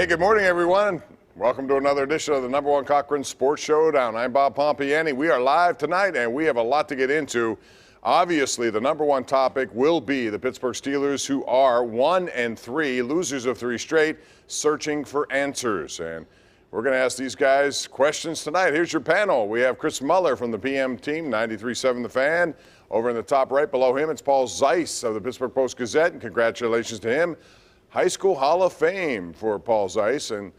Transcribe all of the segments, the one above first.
Hey, good morning, everyone. Welcome to another edition of the #1 Cochran Sports Showdown. I'm Bob Pompeani. We are live tonight, and we have a lot to get into. Obviously, the #1 topic will be the Pittsburgh Steelers, who are 1-3, losers of 3 straight, searching for answers. And we're going to ask these guys questions tonight. Here's your panel. We have Chris Mueller from the PM team, 93.7 The Fan. Over in the top right below him, it's Paul Zeise of the Pittsburgh Post-Gazette, and congratulations to him. High School Hall of Fame for Paul Zeise, and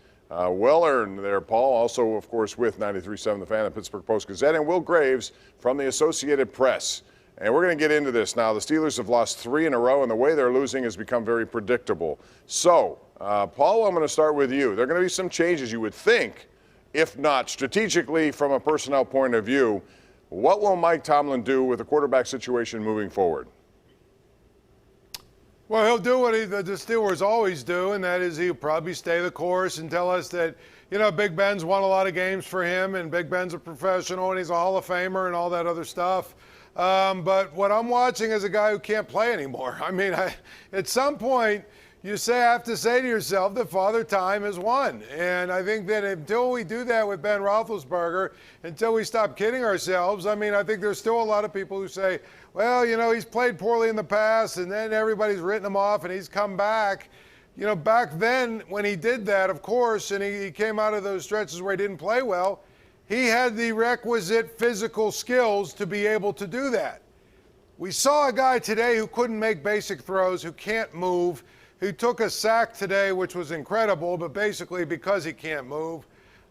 well earned there, Paul. Also, of course, with 93.7 The Fan and Pittsburgh Post-Gazette, and Will Graves from the Associated Press. And we're going to get into this now. The Steelers have lost 3 in a row, and the way they're losing has become very predictable. So, Paul, I'm going to start with you. There are going to be some changes, you would think, if not strategically from a personnel point of view. What will Mike Tomlin do with the quarterback situation moving forward? Well, he'll do what the Steelers always do, and that is he'll probably stay the course and tell us that, you know, Big Ben's won a lot of games for him, and Big Ben's a professional, and he's a Hall of Famer and all that other stuff. But what I'm watching is a guy who can't play anymore. I mean, at some point, you have to say to yourself that Father Time has won. And I think that until we do that with Ben Roethlisberger, until we stop kidding ourselves, I mean, I think there's still a lot of people who say, well, you know, he's played poorly in the past, and then everybody's written him off, and he's come back. You know, back then when he did that, of course, and he came out of those stretches where he didn't play well, he had the requisite physical skills to be able to do that. We saw a guy today who couldn't make basic throws, who can't move, who took a sack today, which was incredible, but basically because he can't move.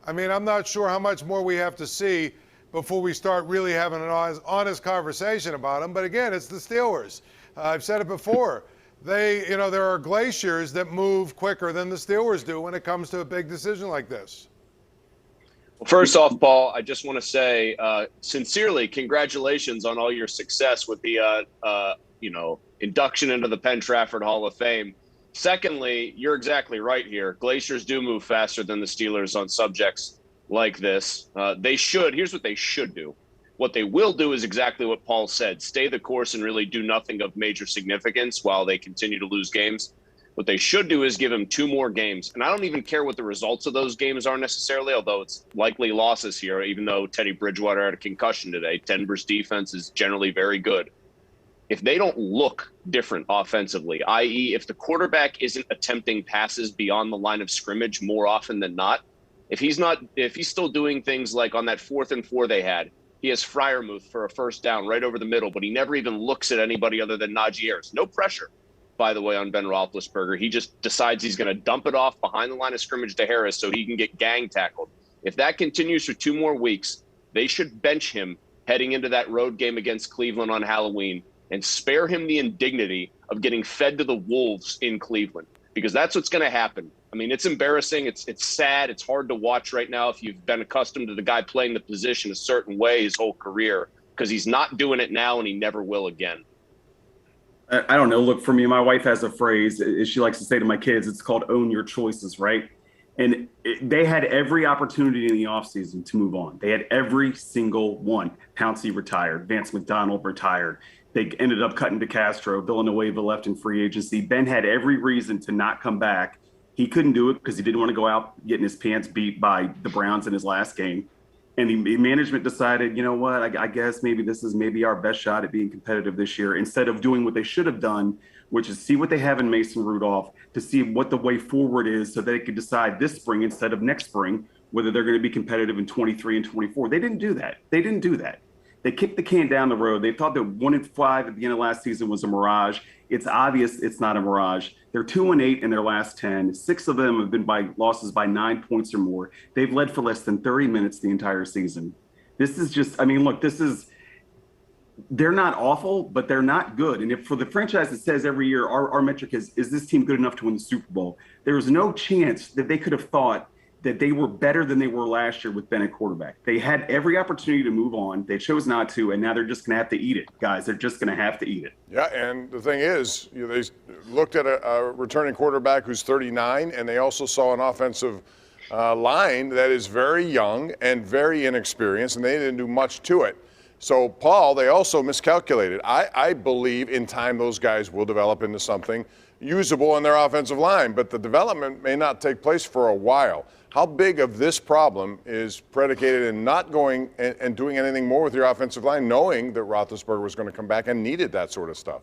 I mean, I'm not sure how much more we have to see before we start really having an honest conversation about him. But again, it's the Steelers. I've said it before. There are glaciers that move quicker than the Steelers do when it comes to a big decision like this. Well, first off, Paul, I just want to say sincerely, congratulations on all your success with the, induction into the Penn Trafford Hall of Fame. Secondly, you're exactly right here. Glaciers do move faster than the Steelers on subjects like this. Here's what they should do. What they will do is exactly what Paul said, stay the course and really do nothing of major significance while they continue to lose games. What they should do is give him 2 more games. And I don't even care what the results of those games are necessarily, although it's likely losses here, even though Teddy Bridgewater had a concussion today. Denver's defense is generally very good. If they don't look different offensively, i.e. if the quarterback isn't attempting passes beyond the line of scrimmage more often than not, if he's still doing things like on that 4th and 4 they had, he has Freiermuth for a first down right over the middle, but he never even looks at anybody other than Najee Harris. No pressure, by the way, on Ben Roethlisberger. He just decides he's going to dump it off behind the line of scrimmage to Harris so he can get gang tackled. If that continues for 2 more weeks, they should bench him heading into that road game against Cleveland on Halloween and spare him the indignity of getting fed to the wolves in Cleveland, because that's what's going to happen. I mean, it's embarrassing. It's sad. It's hard to watch right now if you've been accustomed to the guy playing the position a certain way his whole career, because he's not doing it now and he never will again. I don't know. Look, for me, my wife has a phrase she likes to say to my kids. It's called own your choices, right? And they had every opportunity in the offseason to move on. They had every single one. Pouncey retired. Vance McDonald retired. They ended up cutting DeCastro. Villanueva left in free agency. Ben had every reason to not come back. He couldn't do it because he didn't want to go out getting his pants beat by the Browns in his last game. And the management decided, you know what, I guess this is our best shot at being competitive this year, instead of doing what they should have done, which is see what they have in Mason Rudolph, to see what the way forward is so they could decide this spring instead of next spring whether they're going to be competitive in 23 and 24. They didn't do that. They kicked the can down the road. They thought that 1-5 at the end of last season was a mirage. It's obvious it's not a mirage. They're 2-8 in their last 10. 6 of them have been by losses by 9 points or more. They've led for less than 30 minutes the entire season. This is just, they're not awful, but they're not good. And if for the franchise that says every year, our metric is this team good enough to win the Super Bowl? There is no chance that they could have thought that they were better than they were last year with Ben at quarterback. They had every opportunity to move on. They chose not to, and now they're just going to have to eat it, guys. They're just going to have to eat it. Yeah, and the thing is, they looked at a returning quarterback who's 39, and they also saw an offensive line that is very young and very inexperienced, and they didn't do much to it. So, Paul, they also miscalculated. I believe in time those guys will develop into something usable in their offensive line, but the development may not take place for a while. How big of this problem is predicated in not going and doing anything more with your offensive line, knowing that Roethlisberger was going to come back and needed that sort of stuff?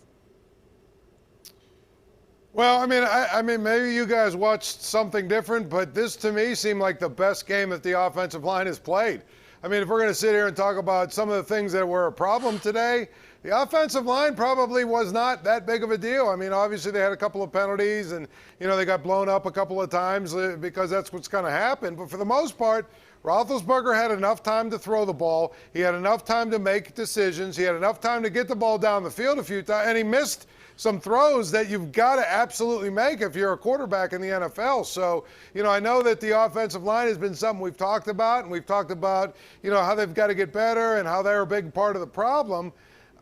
Well, I mean, maybe you guys watched something different, but this to me seemed like the best game that the offensive line has played. I mean, if we're going to sit here and talk about some of the things that were a problem today, the offensive line probably was not that big of a deal. I mean, obviously they had a couple of penalties and, they got blown up a couple of times because that's what's going to happen. But for the most part, Roethlisberger had enough time to throw the ball. He had enough time to make decisions. He had enough time to get the ball down the field a few times, and he missed some throws that you've got to absolutely make if you're a quarterback in the NFL. So, I know that the offensive line has been something we've talked about, and we've talked about, how they've got to get better and how they're a big part of the problem.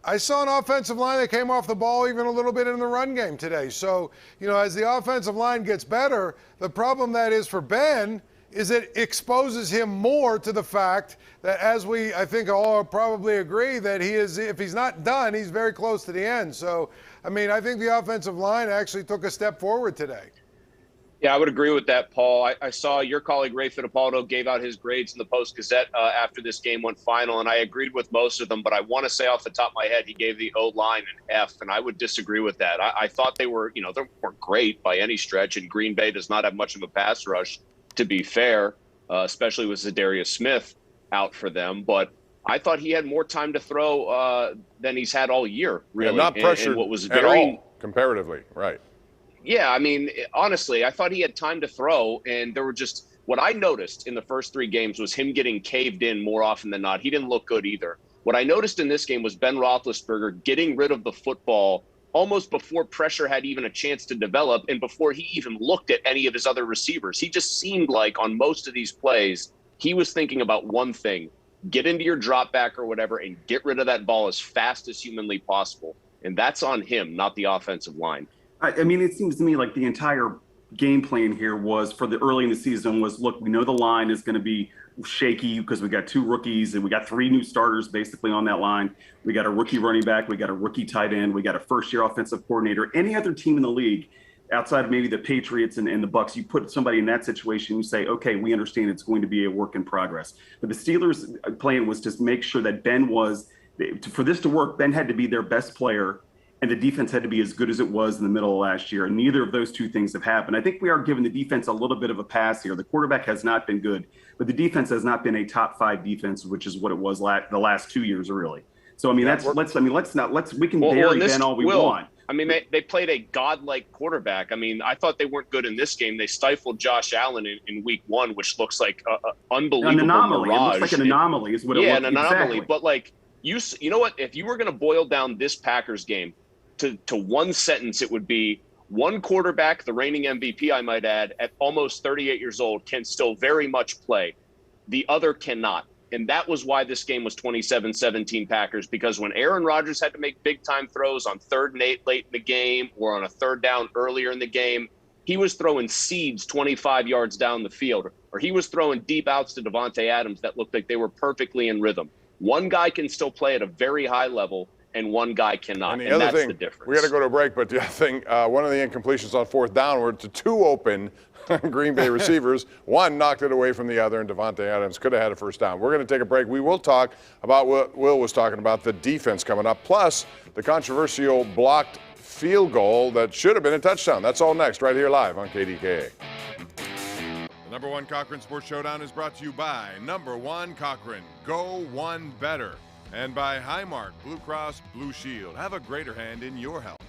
I saw an offensive line that came off the ball even a little bit in the run game today. So, as the offensive line gets better, the problem that is for Ben is it exposes him more to the fact that, as I think all probably agree, that he is, if he's not done, he's very close to the end. So, I think the offensive line actually took a step forward today. Yeah, I would agree with that, Paul. I saw your colleague Ray Fittipaldo gave out his grades in the Post-Gazette after this game went final, and I agreed with most of them, but I want to say off the top of my head, he gave the O-line an F, and I would disagree with that. I thought they were, they weren't great by any stretch, and Green Bay does not have much of a pass rush, to be fair, especially with Zadarius Smith out for them, but I thought he had more time to throw than he's had all year, really. Yeah, not pressured and what was at all, comparatively, right. Yeah, honestly, I thought he had time to throw, and there were just what I noticed in the first 3 games was him getting caved in more often than not. He didn't look good either. What I noticed in this game was Ben Roethlisberger getting rid of the football almost before pressure had even a chance to develop and before he even looked at any of his other receivers. He just seemed like on most of these plays, he was thinking about one thing: get into your drop back or whatever and get rid of that ball as fast as humanly possible. And that's on him, not the offensive line. It seems to me like the entire game plan here was for the early in the season was, look, we know the line is going to be shaky because we got 2 rookies and we got 3 new starters basically on that line. We got a rookie running back. We got a rookie tight end. We got a first-year offensive coordinator. Any other team in the league outside of maybe the Patriots and the Bucs, you put somebody in that situation, you say, okay, we understand it's going to be a work in progress. But the Steelers' plan was to make sure that Ben was, for this to work, Ben had to be their best player, and the defense had to be as good as it was in the middle of last year. And neither of those 2 things have happened. I think we are giving the defense a little bit of a pass here. The quarterback has not been good, but the defense has not been a top 5 defense, which is what it was the last 2 years, really. So, we can bury Ben all we want. They played a godlike quarterback. I thought they weren't good in this game. They stifled Josh Allen in week 1, which looks like an unbelievable an anomaly. mirage. It looks like an anomaly is what it yeah, looks like. Yeah, an anomaly. Exactly. But you know what? If you were going to boil down this Packers game to one sentence, it would be: one quarterback, the reigning MVP, I might add, at almost 38 years old, can still very much play. The other cannot. And that was why this game was 27-17 Packers, because when Aaron Rodgers had to make big-time throws on 3rd and 8 late in the game or on a 3rd down earlier in the game, he was throwing seeds 25 yards down the field, or he was throwing deep outs to Devontae Adams that looked like they were perfectly in rhythm. One guy can still play at a very high level, and one guy cannot, and that's the difference. We got to go to a break, but the other thing, one of the incompletions on 4th down were to 2 open Green Bay receivers. One knocked it away from the other, and Devontae Adams could have had a 1st down. We're going to take a break. We will talk about what Will was talking about, the defense coming up, plus the controversial blocked field goal that should have been a touchdown. That's all next, right here live on KDKA. The number 1 Cochran Sports Showdown is brought to you by number 1 Cochran. Go one better. And by Highmark Blue Cross Blue Shield. Have a greater hand in your health.